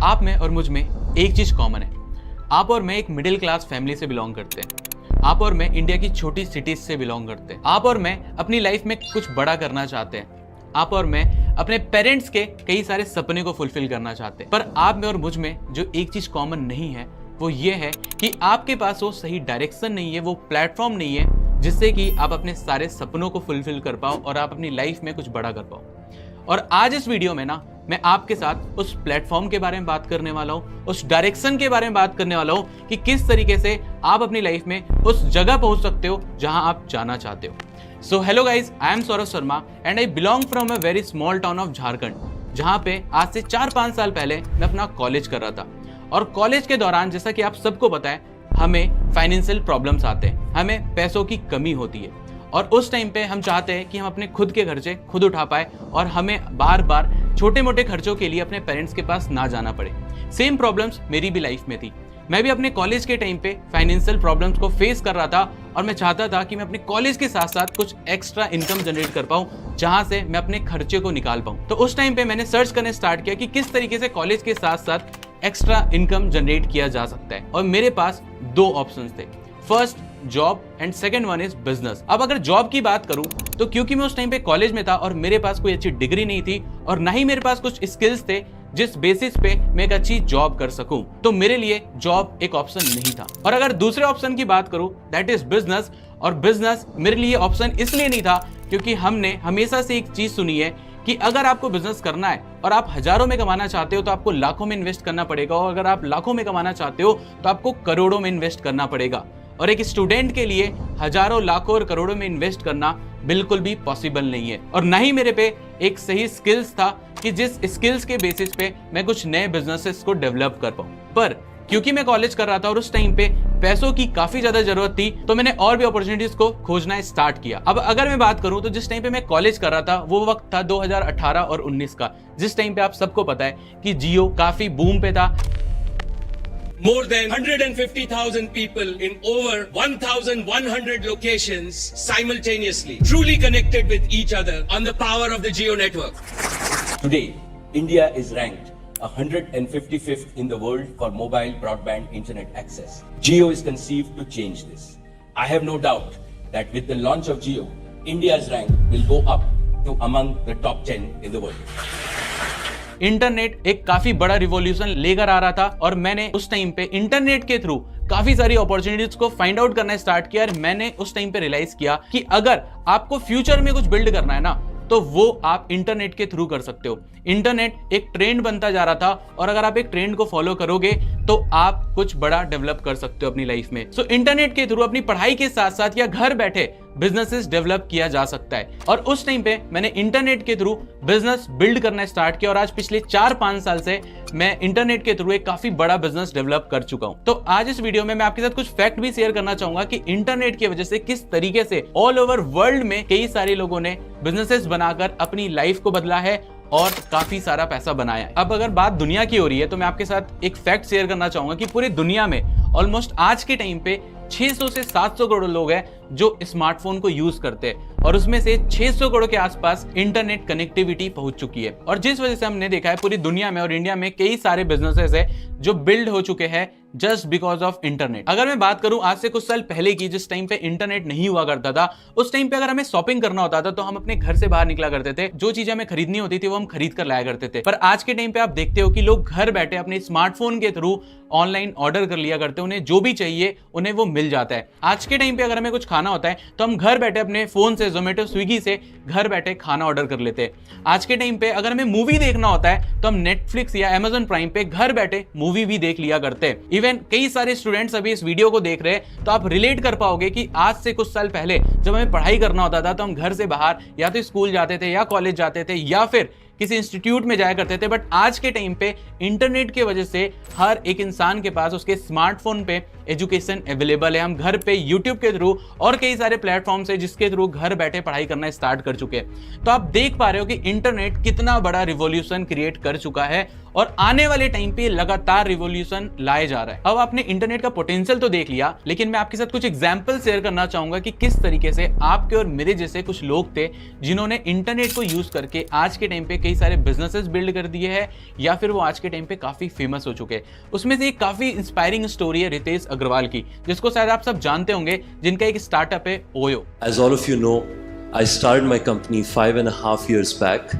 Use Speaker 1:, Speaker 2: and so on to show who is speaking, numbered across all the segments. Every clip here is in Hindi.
Speaker 1: आप में और मुझ में एक चीज कॉमन है। आप और मैं एक मिडिल क्लास फैमिली से बिलोंग करते हैं। आप और मैं इंडिया की छोटी सिटीज से बिलोंग करते हैं। आप और मैं अपनी लाइफ में कुछ बड़ा करना चाहते हैं। आप और मैं अपने पेरेंट्स के कई सारे सपने को फुलफिल करना चाहते हैं। पर आप में और मुझ में जो एक चीज कॉमन नहीं है वो ये है कि आपके पास वो सही डायरेक्शन नहीं है, वो प्लेटफॉर्म नहीं है जिससे कि आप अपने सारे सपनों को फुलफिल कर पाओ और आप अपनी लाइफ में कुछ बड़ा कर पाओ। और आज इस वीडियो में ना मैं आपके साथ उस प्लेटफॉर्म के बारे में बात करने वाला हूं, उस डायरेक्शन के बारे में बात करने वाला हूं कि किस तरीके से आप अपनी लाइफ में उस जगह पहुंच सकते हो जहां आप जाना चाहते हो। So hello guys, I am Saurabh Sharma and I belong from a very small town of Jharkhand, जहां पे आज से 4-5 साल पहले मैं अपना कॉलेज कर रहा था। और कॉलेज के दौरान जैसा कि आप सबको पता है, हमें फाइनेंशियल प्रॉब्लम्स आते हैं, हमें पैसों की कमी होती है और उस टाइम पे हम चाहते हैं कि हम अपने खुद के खर्चे खुद उठा पाए और हमें बार बार छोटे मोटे खर्चों के लिए अपने पेरेंट्स के पास ना जाना पड़े। सेम प्रॉब्लम्स मेरी भी लाइफ में थी। मैं भी अपने कॉलेज के टाइम पे फाइनेंशियल प्रॉब्लम्स को फेस कर रहा था और मैं चाहता था कि मैं अपने कॉलेज के साथ साथ कुछ एक्स्ट्रा इनकम जनरेट कर पाऊं जहां से मैं अपने खर्चे को निकाल पाऊं। तो उस टाइम पे मैंने सर्च करने स्टार्ट किया कि किस तरीके से कॉलेज के साथ साथ एक्स्ट्रा इनकम जनरेट किया जा सकता है। और मेरे पास 2 ऑप्शंस थे, first job and second one is business. अब अगर जॉब की बात करूं तो क्योंकि मैं उस टाइम पे कॉलेज में था और मेरे पास कोई अच्छी डिग्री नहीं थी और ना ही मेरे पास कुछ स्किल्स थे जिस बेसिस पे मैं एक अच्छी जॉब कर सकूं, तो मेरे लिए जॉब एक ऑप्शन नहीं था। और अगर दूसरे ऑप्शन की बात करूं दैट इज बिजनेस, और बिजनेस मेरे लिए ऑप्शन इसलिए नहीं था क्योंकि हमने हमेशा से एक चीज सुनी है कि अगर आपको बिजनेस करना है और आप हजारों में कमाना चाहते हो तो आपको लाखों में इन्वेस्ट करना पड़ेगा, और अगर आप लाखों में कमाना चाहते हो तो आपको करोड़ों में इन्वेस्ट करना पड़ेगा। और एक स्टूडेंट के लिए हजारों, लाखों और करोड़ों में इन्वेस्ट करना बिल्कुल भी पॉसिबल नहीं है। और ना ही मेरे पे एक सही स्किल्स था कि जिस स्किल्स के बेसिस पे मैं कुछ नए बिजनेसेस को डेवलप कर पाऊं। पर क्योंकि मैं कॉलेज कर रहा था और उस टाइम पे पैसों की काफी ज्यादा जरूरत थी, तो मैंने और भी अपॉर्चुनिटीज को खोजना स्टार्ट किया। अब अगर मैं बात करूं तो जिस टाइम पे मैं कॉलेज कर रहा था वो वक्त था 2018 और 19 का, जिस टाइम पे आप सबको पता है कि जियो काफी बूम पे था।
Speaker 2: More than 150,000 people in over 1,100 locations simultaneously, truly connected with each other on the power of the Jio network.
Speaker 3: Today, India is ranked 155th in the world for mobile broadband internet access. Jio is conceived to change this. I have no doubt that with the launch of Jio, India's rank will go up to among the top 10 in the world.
Speaker 1: Internet एक काफी बड़ा रिवॉल्यूशन लेकर आ रहा था और मैंने उस टाइम पे इंटरनेट के थ्रू काफी सारी अपॉर्चुनिटीज को फाइंड आउट करना स्टार्ट किया। और मैंने उस टाइम पे रियलाइज किया कि अगर आपको फ्यूचर में कुछ बिल्ड करना है ना तो वो आप इंटरनेट के थ्रू कर सकते हो। इंटरनेट एक ट्रेंड बनता जा रहा था और अगर आप एक ट्रेंड को फॉलो करोगे तो आप कुछ बड़ा डेवलप कर सकते हो अपनी लाइफ में। सो इंटरनेट के थ्रू अपनी पढ़ाई के साथ साथ या घर बैठे बिजनेसेस डेवलप किया जा सकता है। और उस टाइम पे मैंने इंटरनेट के थ्रू बिजनेस बिल्ड करना स्टार्ट किया और आज पिछले 4-5 साल से मैं इंटरनेट के थ्रू एक काफी बड़ा बिजनेस डेवलप कर चुका हूं। तो आज इस वीडियो में मैं आपके साथ कुछ फैक्ट भी शेयर करना चाहूंगा कि इंटरनेट की वजह से किस तरीके से ऑल ओवर वर्ल्ड में कई सारे लोगों ने बिजनेसेस बनाकर अपनी लाइफ को बदला है और काफी सारा पैसा बनाया है। अब अगर बात दुनिया की हो रही है तो मैं आपके साथ एक फैक्ट शेयर करना चाहूंगा कि पूरी दुनिया में ऑलमोस्ट आज के टाइम पे 600 से 700 करोड़ लोग हैं जो स्मार्टफोन को यूज करते हैं और उसमें से 600 करोड़ के आसपास इंटरनेट कनेक्टिविटी पहुंच चुकी है। और जिस वजह से हमने देखा है पूरी दुनिया में और इंडिया में कई सारे बिजनेसेस है जो बिल्ड हो चुके हैं जस्ट बिकॉज ऑफ इंटरनेट। अगर मैं बात करूं आज से कुछ साल पहले की, जिस टाइम पे इंटरनेट नहीं हुआ करता था, उस टाइम पे अगर हमें शॉपिंग करना होता था तो हम अपने घर से बाहर निकला करते थे, जो चीजें हमें खरीदनी होती थी वो हम खरीद कर लाया करते थे। पर आज के टाइम पे आप देखते हो कि लोग घर बैठे अपने स्मार्टफोन के थ्रू ऑनलाइन ऑर्डर कर लिया करते हैं, उन्हें जो भी चाहिए उन्हें वो मिल जाता है। आज के टाइम पे अगर हमें कुछ खाना होता है तो हम घर बैठे अपने फोन से जोमेटो, स्विगी से घर बैठे खाना ऑर्डर कर लेते हैं। आज के टाइम पे अगर हमें मूवी देखना होता है तो हम नेटफ्लिक्स या अमेजन प्राइम पे घर बैठे मूवी भी देख लिया करते हैं। इवन कई सारे स्टूडेंट्स अभी इस वीडियो को देख रहे हैं तो आप रिलेट कर पाओगे कि आज से कुछ साल पहले जब हमें पढ़ाई करना होता था तो हम घर से बाहर या तो स्कूल जाते थे या कॉलेज जाते थे या फिर किसी इंस्टीट्यूट में जाया करते थे। बट आज के टाइम पे इंटरनेट की वजह से हर एक इंसान के पास उसके स्मार्टफोन पे एजुकेशन अवेलेबल है। हम घर पे यूट्यूब के थ्रू और कई सारे प्लेटफॉर्म्स है जिसके थ्रू घर बैठे पढ़ाई करना स्टार्ट कर चुके हैं। तो आप देख पा रहे हो कि इंटरनेट कितना बड़ा रिवॉल्यूशन क्रिएट कर चुका है और आने वाले टाइम पे लगातार रिवॉल्यूशन लाए जा रहा है। अब आपने इंटरनेट का पोटेंशियल तो देख लिया, लेकिन मैं आपके साथ कुछ एग्जांपल शेयर करना चाहूंगा कि किस तरीके से आपके और मेरे जैसे कुछ लोग थे जिन्होंने इंटरनेट को यूज करके आज के टाइम पे कई सारे बिजनेसेस बिल्ड कर दिए हैं या फिर वो आज के टाइम पे काफी फेमस हो चुके हैं। उसमें से एक काफी इंस्पायरिंग स्टोरी है रितेश अग्रवाल की, जिसको शायद आप सब जानते होंगे, जिनका एक स्टार्टअप है OYO.
Speaker 4: As all of you know, I started my company 5.5 years back.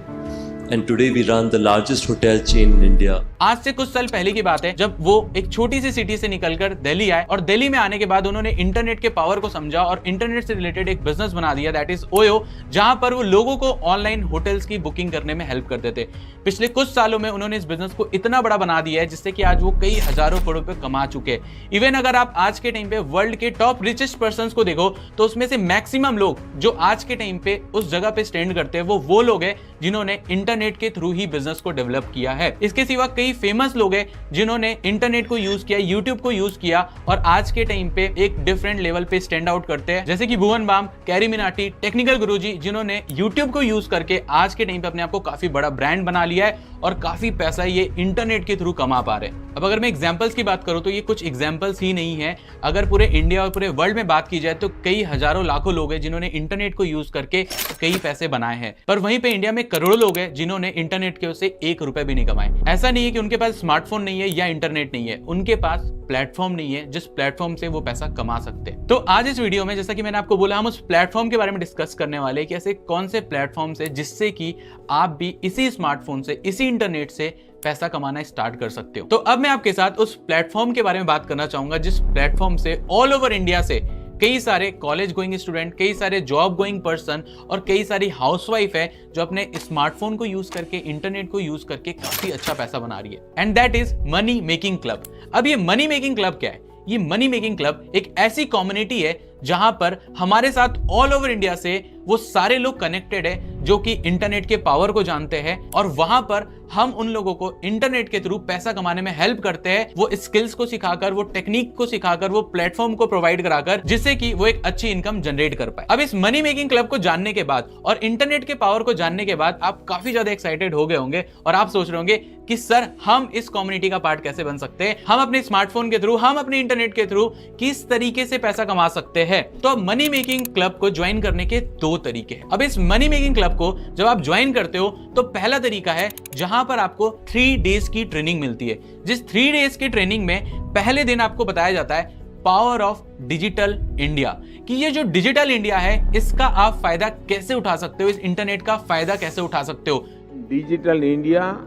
Speaker 4: And today we run the largest hotel chain in India.
Speaker 1: आज से कुछ साल पहले की बात है जब वो एक छोटी सी सिटी से निकलकर दिल्ली आए और दिल्ली में आने के बाद उन्होंने इंटरनेट के पावर को समझा और इंटरनेट से रिलेटेड एक बिजनेस बना दिया, दैट इज ओयो, जहां पर वो लोगों को ऑनलाइन होटल्स की बुकिंग करने में हेल्प करते थे। पिछले कुछ सालों में उन्होंने इस बिजनेस को इतना बड़ा बना दिया है जिससे कि आज वो कई हजारों करोड़ रुपए कमा चुके हैं। इवन अगर आप आज के टाइम पे वर्ल्ड के टॉप रिचेस्ट पर्संस को देखो तो उसमें से मैक्सिमम लोग जो आज के टाइम पे उस जगह पे स्टैंड करते हैं वो लोग हैं जिन्होंने इंटरनेट के थ्रू ही बिजनेस को डेवलप किया है। इसके सिवा कई फेमस लोग हैं जिन्होंने इंटरनेट को यूज किया, यूट्यूब को यूज किया और आज के टाइम पे एक डिफरेंट लेवल पे स्टैंड आउट करते हैं, जैसे कि भुवन बाम, कैरी मिनाटी, टेक्निकल गुरुजी, जिन्होंने यूट्यूब को यूज करके आज के टाइम पे अपने आप को काफी बड़ा ब्रांड बना लिया है और काफी पैसा ये इंटरनेट के थ्रू कमा पा रहे हैं। अब अगर मैं एग्जांपल्स की बात करूं तो ये कुछ एग्जांपल्स ही नहीं है, अगर पूरे इंडिया और पूरे वर्ल्ड में बात की जाए तो कई हजारों लाखों लोग हैं जिन्होंने इंटरनेट को यूज करके कई पैसे बनाए हैं। पर वहीं पे इंडिया में करोड़ों लोग हैं जिन्होंने इंटरनेट के से 1 रुपए भी नहीं कमाए। ऐसा नहीं है कि उनके पास स्मार्टफोन नहीं है या इंटरनेट नहीं है, उनके पास प्लेटफॉर्म नहीं है जिस प्लेटफॉर्म से वो पैसा कमा सकते हैं। तो आज इस वीडियो में, जैसा कि मैंने आपको बोला, हम उस प्लेटफॉर्म के बारे में डिस्कस करने वाले हैं कि ऐसे कौन से प्लेटफॉर्म है जिससे कि आप भी इसी स्मार्टफोन से, इसी इंटरनेट से पैसा कमाना स्टार्ट कर सकते हो। तो अब मैं आपके साथ उस प्लेटफॉर्म के बारे में बात करना चाहूंगा जिस प्लेटफॉर्म से ऑल ओवर इंडिया से कई सारे कॉलेज गोइंग स्टूडेंट, कई सारे जॉब गोइंग पर्सन और कई सारी हाउसवाइफ है जो अपने स्मार्टफोन को यूज करके, इंटरनेट को यूज करके काफी अच्छा पैसा बना रही है, and that is money making club. अब ये मनी मेकिंग क्लब क्या है? ये मनी मेकिंग क्लब एक ऐसी कम्युनिटी है जहां पर हमारे साथ ऑल ओवर इंडिया से वो सारे लोग कनेक्टेड है जो कि इंटरनेट के पावर को जानते हैं और वहां पर हम उन लोगों को इंटरनेट के थ्रू पैसा कमाने में हेल्प करते हैं, वो स्किल्स को सिखाकर, वो टेक्निक को सिखाकर, वो प्लेटफॉर्म को प्रोवाइड कराकर, जिससे कि वो एक अच्छी इनकम जनरेट कर पाए। अब इस मनी मेकिंग क्लब को जानने के बाद और इंटरनेट के पावर को जानने के बाद आप काफी ज्यादा एक्साइटेड हो गए होंगे और आप सोच रहे होंगे कि सर हम इस कम्युनिटी का पार्ट कैसे बन सकते हैं, हम अपने स्मार्टफोन के थ्रू, हम अपने इंटरनेट के थ्रू किस तरीके से पैसा कमा सकते हैं। तो अब मनी मेकिंग क्लब को ज्वाइन करने के 2 तरीके हैं। अब इस मनी मेकिंग क्लब को जब आप ज्वाइन करते हो तो पहला तरीका है जहां पर आपको 3 डेज की ट्रेनिंग मिलती है, जिस 3 डेज की ट्रेनिंग में पहले दिन आपको बताया जाता है पावर ऑफ डिजिटल इंडिया, कि ये जो डिजिटल इंडिया है इसका आप फायदा कैसे उठा सकते हो, इस इंटरनेट का फायदा कैसे उठा सकते हो।
Speaker 5: डिजिटल इंडिया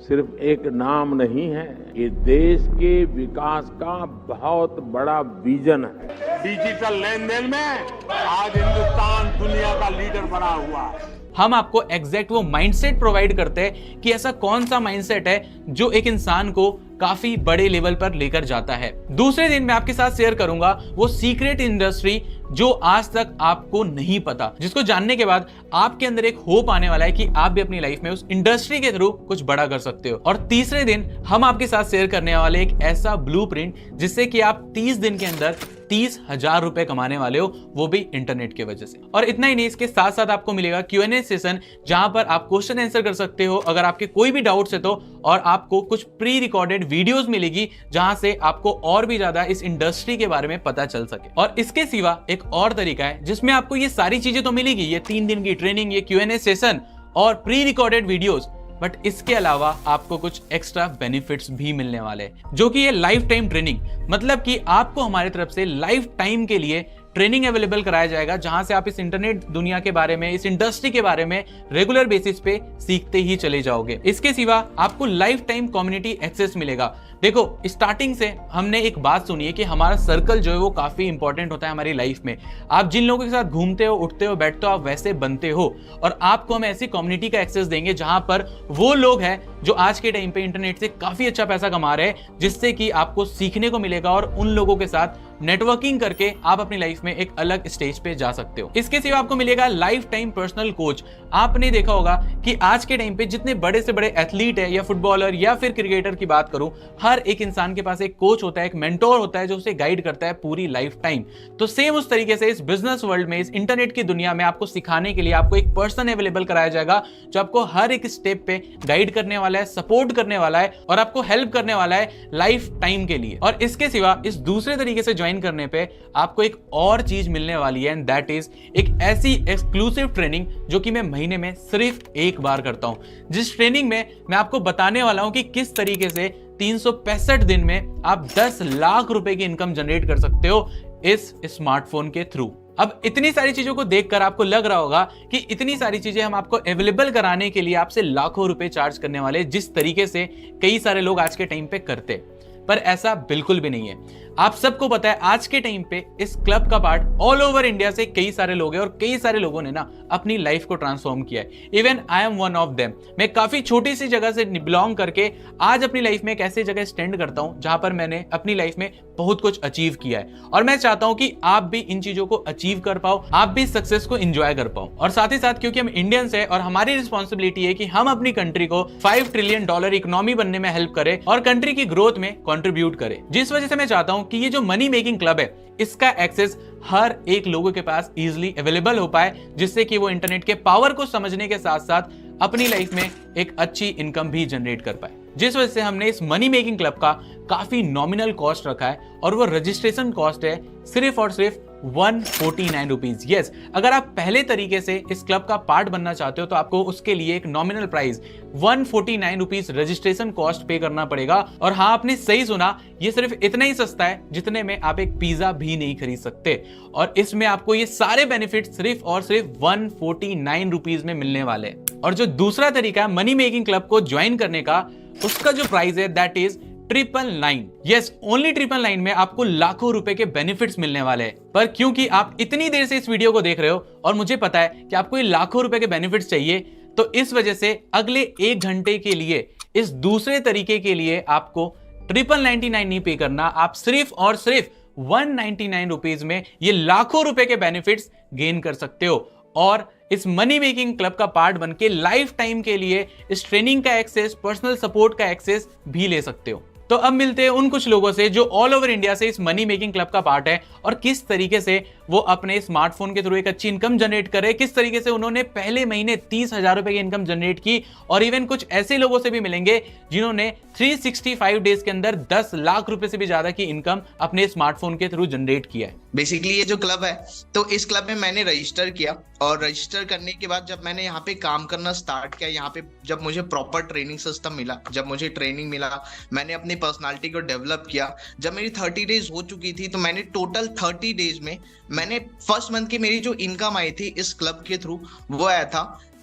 Speaker 5: सिर्फ एक नाम नहीं है, ये देश के विकास का बहुत बड़ा विजन है। डिजिटल लेन देन में आज हिंदुस्तान दुनिया का लीडर बना हुआ है।
Speaker 1: हम आपको एग्जैक्ट वो माइंडसेट प्रोवाइड करते हैं कि ऐसा कौन सा माइंडसेट है जो एक इंसान को काफी बड़े लेवल पर लेकर जाता है। दूसरे दिन मैं आपके साथ शेयर करूंगा वो सीक्रेट इंडस्ट्री जो आज तक आपको नहीं पता, जिसको जानने के बाद आपके अंदर एक होप आने वाला है कि आप भी अपनी लाइफ में उस इंडस्ट्री के थ्रू कुछ बड़ा कर सकते हो। और तीसरे दिन हम आपके साथ शेयर करने वाले एक ऐसा ब्लूप्रिंट जिससे कि आप 30 दिन के अंदर 30,000 रुपए कमाने वाले हो, वो भी इंटरनेट की वजह से। और इतना ही नहीं, इसके साथ साथ आपको मिलेगा Q&A सेशन जहां पर आप क्वेश्चन आंसर कर सकते हो अगर आपके कोई भी डाउट्स है तो, और आपको कुछ प्री रिकॉर्डेड वीडियोस मिलेगी जहां से आपको और भी ज्यादा इस इंडस्ट्री के बारे में पता चल सके। और इसके सिवा एक और तरीका है जिसमें आपको ये सारी चीजें तो मिलेगी, ये 3 दिन की ट्रेनिंग, ये Q&A सेशन और प्री रिकॉर्डेड वीडियोस, बट इसके अलावा आपको कुछ एक्स्ट्रा बेनिफिट्स भी मिलने वाले हैं, जो कि ये लाइफ टाइम ट्रेनिंग, मतलब कि आपको हमारी तरफ से लाइफ टाइम के लिए ट्रेनिंग अवेलेबल कराया जाएगा जहां से आप इस इंटरनेट दुनिया के बारे में, इस इंडस्ट्री के बारे में रेगुलर बेसिस पे सीखते ही चले जाओगे। इसके सिवा आपको लाइफ टाइम कम्युनिटी एक्सेस मिलेगा। देखो, स्टार्टिंग से हमने एक बात सुनी है कि हमारा सर्कल जो है वो काफी इंपॉर्टेंट होता है हमारी लाइफ में। आप जिन लोगों के साथ घूमते हो, उठते हो, बैठते हो, आप वैसे बनते हो। और आपको हम ऐसी कम्युनिटी का एक्सेस देंगे जहां पर वो लोग हैं जो आज के टाइम पे इंटरनेट से काफी अच्छा पैसा कमा रहे हैं, जिससे कि आपको सीखने को मिलेगा और उन लोगों के साथ नेटवर्किंग करके आप अपनी लाइफ में एक अलग स्टेज पे जा सकते हो। इसके सिवा आपको मिलेगा लाइफ टाइम पर्सनल कोच। आपने देखा होगा कि आज के टाइम पे जितने बड़े से बड़े एथलीट है या फुटबॉलर या फिर क्रिकेटर की बात करूं, हर एक इंसान के पास एक कोच होता है, एक मेंटोर होता है जो उसे गाइड करता है पूरी लाइफ टाइम। तो सेम उस तरीके से इस बिजनेस वर्ल्ड में, इस इंटरनेट की दुनिया में आपको सिखाने के लिए आपको एक पर्सन अवेलेबल कराया जाएगा जो आपको हर एक स्टेप पे गाइड करने वाला है, सपोर्ट करने वाला है और आपको हेल्प करने वाला है लाइफ टाइम के लिए। और इसके सिवा इस दूसरे तरीके से ज्वाइन ज्वाइन करने पे आपको एक और चीज मिलने वाली है, एंड दैट इज एक ऐसी एक्सक्लूसिव ट्रेनिंग जो कि मैं महीने में सिर्फ एक बार करता हूं, जिस ट्रेनिंग में मैं आपको बताने वाला हूं कि किस तरीके से 365 दिन में आप 10 लाख रुपए की इनकम जनरेट कर सकते हो इस स्मार्टफोन के थ्रू। अब इतनी सारी चीजों को देखकर आपको लग रहा होगा कि इतनी सारी चीजें हम आपको अवेलेबल कराने के लिए आपसे लाखों रुपए चार्ज करने वाले, जिस तरीके से कई सारे लोग आज के टाइम पे करते, पर ऐसा बिल्कुल भी नहीं है। आप सबको पता है आज के टाइम पे इस क्लब का पार्ट ऑल ओवर इंडिया से कई सारे लोग हैं और कई सारे लोगों ने ना अपनी लाइफ को ट्रांसफॉर्म किया है। Even I am one of them. मैं काफी छोटी सी जगह से बिलोंग करके आज अपनी लाइफ में एक ऐसी जगह स्टैंड करता हूं जहां पर मैंने अपनी लाइफ में बहुत कुछ अचीव किया है, और मैं चाहता हूं कि आप भी इन चीजों को अचीव कर पाओ, आप भी सक्सेस को एंजॉय कर पाओ। और साथ ही साथ क्योंकि हम इंडियंस है और हमारी रिस्पॉन्सिबिलिटी है कि हम अपनी कंट्री को $5 ट्रिलियन इकोनॉमी बनने में हेल्प करें और कंट्री की ग्रोथ में कंट्रीब्यूट करें, जिस वजह से मैं चाहता हूं कि ये जो मनी मेकिंग क्लब है इसका एक्सेस हर एक लोगों के पास इजीली अवेलेबल हो पाए, जिससे कि वो इंटरनेट के पावर को समझने के साथ साथ अपनी लाइफ में एक अच्छी इनकम भी जनरेट कर पाए। जिस वजह से हमने इस मनी मेकिंग क्लब का काफी नॉमिनल कॉस्ट रखा है और वो रजिस्ट्रेशन कॉस्ट है सिर्फ और सिर्फ 149 रुपीज। यस, अगर आप पहले तरीके से इस क्लब का पार्ट बनना चाहते हो तो आपको उसके लिए एक nominal price 149 rupees registration cost पे करना पड़ेगा। और हाँ, आपने सही सुना, ये सिर्फ इतना ही सस्ता है जितने में आप एक पिज्जा भी नहीं खरीद सकते, और इसमें आपको ये सारे बेनिफिट सिर्फ और सिर्फ 149 रुपीज में मिलने वाले हैं। और जो दूसरा तरीका है मनी मेकिंग क्लब को ज्वाइन करने का, उसका जो प्राइस है दैट इज 999। यस, ओनली 999 में आपको लाखों रुपए के बेनिफिट्स मिलने वाले हैं। पर क्योंकि आप इतनी देर से इस वीडियो को देख रहे हो और मुझे पता है कि आपको ये लाखों रुपए के बेनिफिट्स चाहिए, तो इस वजह से अगले 1 घंटे के लिए इस दूसरे तरीके के लिए आपको 999 नहीं पे करना, आप सिर्फ और सिर्फ 199 रुपीज में ये लाखों रुपए के बेनिफिट्स गेन कर सकते हो और इस मनी मेकिंग क्लब का पार्ट बनके लाइफ टाइम के लिए इस ट्रेनिंग का एक्सेस, पर्सनल सपोर्ट का एक्सेस भी ले सकते हो। तो अब मिलते हैं उन कुछ लोगों से जो ऑल ओवर इंडिया से इस मनी मेकिंग क्लब का पार्ट है और किस तरीके से वो अपने स्मार्टफोन के थ्रू एक अच्छी इनकम जनरेट करे, किस तरीके से उन्होंने पहले महीने 30,000 रुपए की इनकम जनरेट की। और इवन कुछ ऐसे लोगों से भी मिलेंगे जिन्होंने 365 डेज के अंदर 10 लाख रुपए से भी ज्यादा की इनकम अपने स्मार्टफोन के थ्रू जनरेट किया है।
Speaker 6: बेसिकली ये जो क्लब है, तो इस क्लब में मैंने रजिस्टर किया और रजिस्टर करने के बाद जब मैंने यहाँ पे काम करना स्टार्ट किया, यहाँ पे जब मुझे प्रॉपर ट्रेनिंग सिस्टम मिला, जब मुझे ट्रेनिंग मिला, मैंने अपनी पर्सनालिटी को डेवलप किया। जब मेरी 30 डेज हो चुकी थी तो मैंने टोटल 30 डेज में मैंने फर्स्ट मंथ की मेरी जो इनकम आई थी इस क्लब के थ्रू वो आया था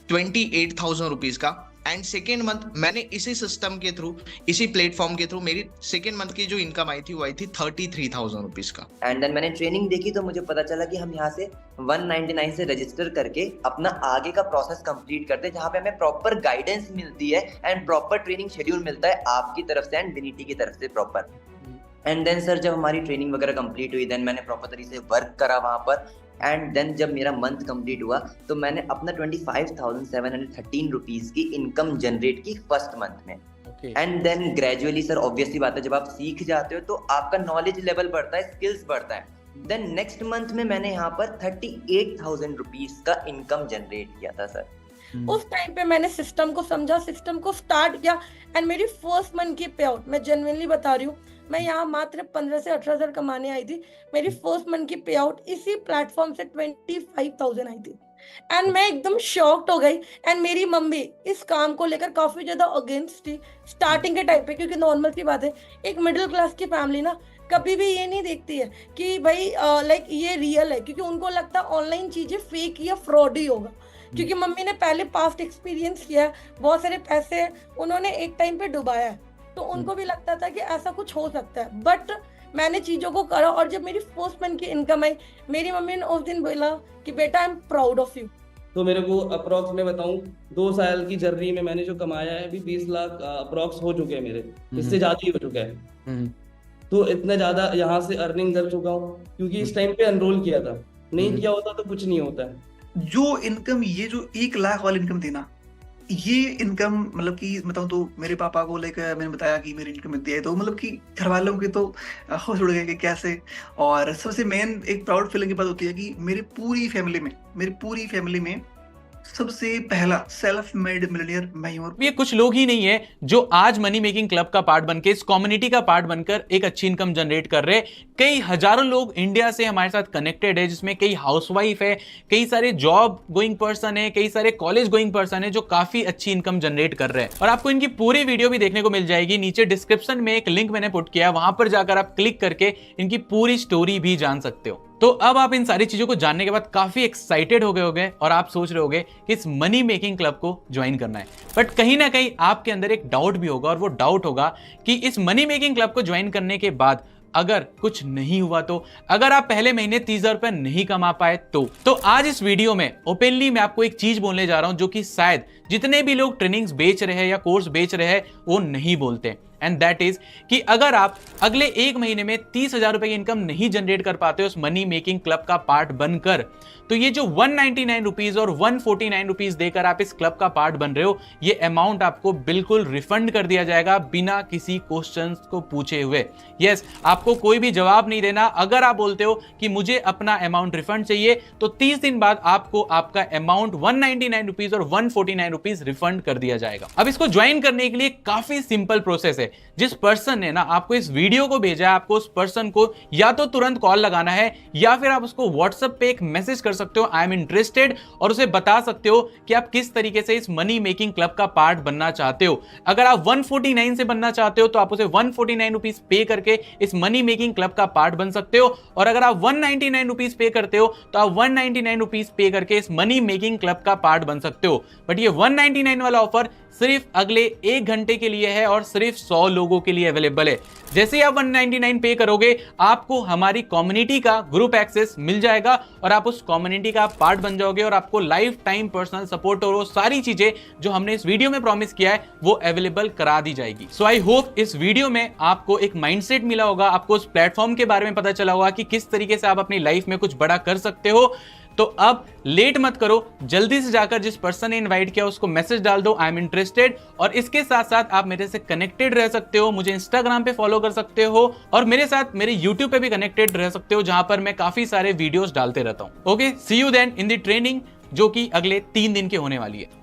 Speaker 6: 28,000 रुपीज का। एंड सेकेंड मंथ मैंने इसी सिस्टम के थ्रू, इसी प्लेटफॉर्म के थ्रू मेरी सेकेंड मंथ की जो इनकम आई थी वो आई थी 33,000 रुपीज का।
Speaker 7: एंड देन मैंने ट्रेनिंग देखी तो मुझे पता चला कि हम यहाँ से 199 से रजिस्टर करके अपना आगे का प्रोसेस कंप्लीट करते हैं, जहाँ पे हमें प्रॉपर गाइडेंस मिलती है एंड प्रॉपर ट्रेनिंग शेड्यूल मिलता है आपकी तरफ से एंड डिनिटी की तरफ से प्रॉपर। एंड देन सर जब हमारी ट्रेनिंग वगैरह कंप्लीट हुई, देन मैंने प्रॉपर तरीके से वर्क करा वहाँ पर। एंड देन जब मेरा मंथ कंप्लीट हुआ तो मैंने अपना 25,713 रुपीज की इनकम जनरेट की फर्स्ट मंथ में। And then gradually sir obviously बात है, जब आप सीख जाते हो तो आपका नॉलेज लेवल बढ़ता है, स्किल्स बढ़ता है। देन नेक्स्ट मंथ में मैंने यहाँ पर 38,000 रुपीज का इनकम जनरेट किया था सर।
Speaker 8: उस टाइम पे मैंने सिस्टम को समझा, सिस्टम को स्टार्ट किया एंड मेरी फर्स्ट मंथ की पे आउट, मैं जेन्युइनली बता रही हूँ, मैं यहाँ मात्र 15 से 18,000 कमाने आई थी, मेरी फर्स्ट मंथ की पे आउट इसी प्लेटफॉर्म से 25,000 आई थी। एंड मैं एकदम शॉक्ड हो गई। एंड मेरी मम्मी इस काम को लेकर काफी ज्यादा अगेंस्ट थी स्टार्टिंग के टाइम पे, क्योंकि नॉर्मल सी बात है, एक मिडिल क्लास की फैमिली ना कभी भी ये नहीं देखती है कि भाई लाइक ये रियल है, क्योंकि उनको लगता है ऑनलाइन चीजें फेक या फ्रॉड ही होगा। क्योंकि मम्मी ने पहले पास्ट एक्सपीरियंस किया है, बहुत सारे पैसे उन्होंने एक टाइम पे डुबाया है, तो उनको भी लगता था कि ऐसा कुछ हो सकता है। बट मैंने चीजों को करा और जब मेरी फर्स्ट मंथ की इनकम आई, मेरी मम्मी ने उस दिन बोला कि बेटा I am proud of you.
Speaker 9: तो मेरे को अप्रॉक्स में बताऊं 2 साल की जर्नी में मैंने जो कमाया है अभी 20 लाख अप्रॉक्स हो चुके हैं मेरे, इससे ज्यादा ही हो चुका है। तो इतना ज्यादा यहाँ से अर्निंग कर चुका हूँ क्योंकि इस टाइम पे एनरोल किया था, नहीं किया होता तो कुछ नहीं होता है।
Speaker 10: जो इनकम, ये जो 1 लाख वाली इनकम थी ना, ये इनकम मतलब कि बताऊं तो मेरे पापा को लेकर मैंने बताया कि मेरी इनकम इतनी है, तो मतलब कि घर वालों के तो होश उड़ गए कि कैसे। और सबसे मेन एक प्राउड फीलिंग की बात होती है कि मेरी पूरी फैमिली में सबसे पहला सेल्फ मेड मिलियनियर मैं ही हूँ।
Speaker 1: ये कुछ लोग ही नहीं है जो आज मनी मेकिंग क्लब का पार्ट बनकर, इस कम्युनिटी का पार्ट बनकर एक अच्छी इनकम जनरेट कर रहे हैं। कई हजारों लोग इंडिया से हमारे साथ कनेक्टेड है, जिसमें कई हाउसवाइफ है, कई सारे जॉब गोइंग पर्सन है, कई सारे कॉलेज गोइंग पर्सन है जो काफी अच्छी इनकम जनरेट कर रहे हैं। और आपको इनकी पूरी वीडियो भी देखने को मिल जाएगी। नीचे डिस्क्रिप्शन में एक लिंक मैंने पुट किया है, वहां पर जाकर आप क्लिक करके इनकी पूरी स्टोरी भी जान सकते हो। तो अब आप इन सारी चीजों को जानने के बाद काफी एक्साइटेड हो गए होंगे और आप सोच रहे होंगे कि इस मनी मेकिंग क्लब को ज्वाइन करना है। बट कहीं ना कहीं आपके अंदर एक डाउट भी होगा, और वो डाउट होगा कि इस मनी मेकिंग क्लब को ज्वाइन करने के बाद अगर कुछ नहीं हुआ तो, अगर आप पहले महीने 30,000 रुपए नहीं कमा पाए तो आज इस वीडियो में ओपनली मैं आपको एक चीज बोलने जा रहा हूं जो कि शायद जितने भी लोग ट्रेनिंग्स बेच रहे हैं या कोर्स बेच रहे हैं वो नहीं बोलते, एंड दैट इज कि अगर आप अगले एक महीने में 30,000 रुपए की इनकम नहीं जनरेट कर पाते हो उस मनी मेकिंग क्लब का पार्ट बनकर, तो ये जो 199 रुपीज और 149 रुपीज देकर आप इस क्लब का पार्ट बन रहे हो, ये अमाउंट आपको बिल्कुल रिफंड कर दिया जाएगा बिना किसी क्वेश्चंस को पूछे हुए। यस, आपको कोई भी जवाब नहीं देना। अगर आप बोलते हो कि मुझे अपना अमाउंट रिफंड चाहिए तो 30 दिन बाद आपको आपका अमाउंट 199 रुपीज और 149 रुपीज रिफंड कर दिया जाएगा। अब इसको ज्वाइन करने के लिए काफी सिंपल प्रोसेस है। जिस पर्सन ने ना आपको इस वीडियो को भेजा है, आपको उस पर्सन को या तो तुरंत कॉल लगाना है या फिर आप उसको व्हाट्सएप पे एक मैसेज कर सकते हो, आई एम इंटरेस्टेड, और उसे बता सकते हो कि आप किस तरीके से इस मनी मेकिंग क्लब का पार्ट बनना चाहते हो। अगर आप 149 से बनना चाहते हो तो आप उसे 149 रुपीज पे करके इस मनी मेकिंग क्लब का पार्ट बन सकते हो, और अगर आप 199 रुपीज पे करते हो तो आप 199 रुपीज पे करके इस मनी मेकिंग क्लब का पार्ट बन सकते हो। बट ये 199 वाला ऑफर सिर्फ अगले 1 घंटे के लिए है और सिर्फ 100 लोगों के लिए अवेलेबल है। जैसे ही आप 199 पे करोगे आपको हमारी कम्युनिटी का ग्रुप एक्सेस मिल जाएगा और आप उस कम्युनिटी का पार्ट बन जाओगे, और आपको लाइफ टाइम पर्सनल सपोर्ट और वो सारी चीजें जो हमने इस वीडियो में प्रॉमिस किया है वो अवेलेबल करा दी जाएगी। सो आई होप इस वीडियो में आपको एक माइंडसेट मिला होगा, आपको उस प्लेटफॉर्म के बारे में पता चला होगा कि किस तरीके से आप अपनी लाइफ में कुछ बड़ा कर सकते हो। तो अब लेट मत करो, जल्दी से जाकर जिस पर्सन ने इनवाइट किया उसको मैसेज डाल दो, आई एम इंटरेस्टेड। और इसके साथ साथ आप मेरे से कनेक्टेड रह सकते हो, मुझे इंस्टाग्राम पे फॉलो कर सकते हो और मेरे साथ मेरे यूट्यूब पे भी कनेक्टेड रह सकते हो, जहां पर मैं काफी सारे वीडियोस डालते रहता हूं। Okay, see you then in the training जो कि अगले 3 दिन की होने वाली है।